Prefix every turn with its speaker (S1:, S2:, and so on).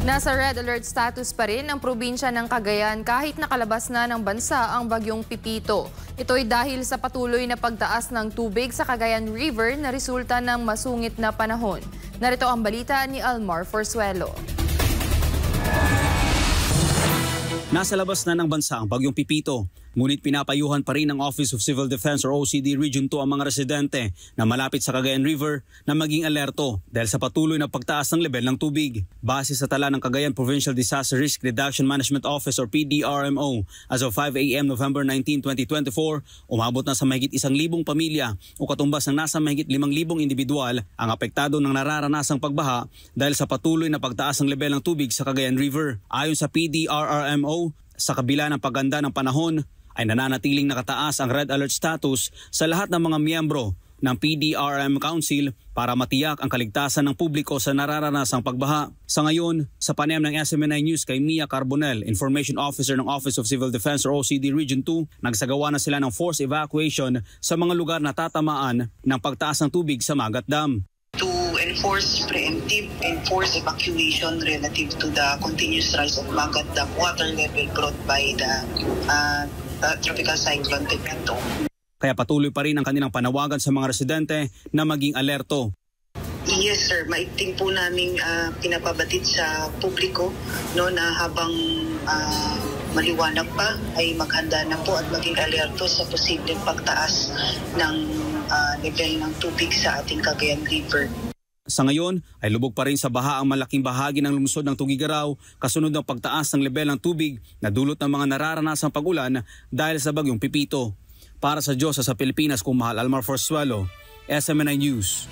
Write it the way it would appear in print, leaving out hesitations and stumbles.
S1: Nasa red alert status pa rin ang probinsya ng Cagayan kahit nakalabas na ng bansa ang bagyong Pipito. Ito'y dahil sa patuloy na pagtaas ng tubig sa Cagayan River na resulta ng masungit na panahon. Narito ang balita ni Almar Forzuelo.
S2: Nasa labas na ng bansa ang bagyong Pipito, ngunit pinapayuhan pa rin ng Office of Civil Defense or OCD Region 2 ang mga residente na malapit sa Cagayan River na maging alerto dahil sa patuloy na pagtaas ng level ng tubig. Base sa tala ng Cagayan Provincial Disaster Risk Reduction Management Office or PDRMO, as of 5 a.m. November 19, 2024, umabot na sa mahigit 1,000 pamilya o katumbas ng nasa mahigit 5,000 individual ang apektado ng nararanasang pagbaha dahil sa patuloy na pagtaas ng level ng tubig sa Cagayan River. Ayon sa PDRMO, sa kabila ng paganda ng panahon, ay nananatiling nakataas ang red alert status sa lahat ng mga miyembro ng PDRM Council para matiyak ang kaligtasan ng publiko sa nararanasang pagbaha. Sa ngayon, sa panayam ng SMNI News kay Mia Carbonel, Information Officer ng Office of Civil Defense or OCD Region 2, nagsagawa na sila ng forced evacuation sa mga lugar na tatamaan ng pagtaas ng tubig sa Magat Dam.
S3: To enforce preemptive and forced evacuation relative to the continuous rise of Magat Dam water level brought by the tropical cyclone Pepito.
S2: Kaya patuloy pa rin ang kanilang panawagan sa mga residente na maging alerto.
S3: Yes sir, maigting po namin pinapabatid sa publiko na habang maliwanag pa ay maghanda na po at maging alerto sa posibleng pagtaas ng level ng tubig sa ating Cagayan River.
S2: Sa ngayon ay lubog pa rin sa baha ang malaking bahagi ng lungsod ng Tugigaraw kasunod ng pagtaas ng level ng tubig na dulot ng mga nararanasang pag-ulan dahil sa bagyong Pipito. Para sa Diyos sa Pilipinas, kung mahal, Almar Forzuelo, SMNI News.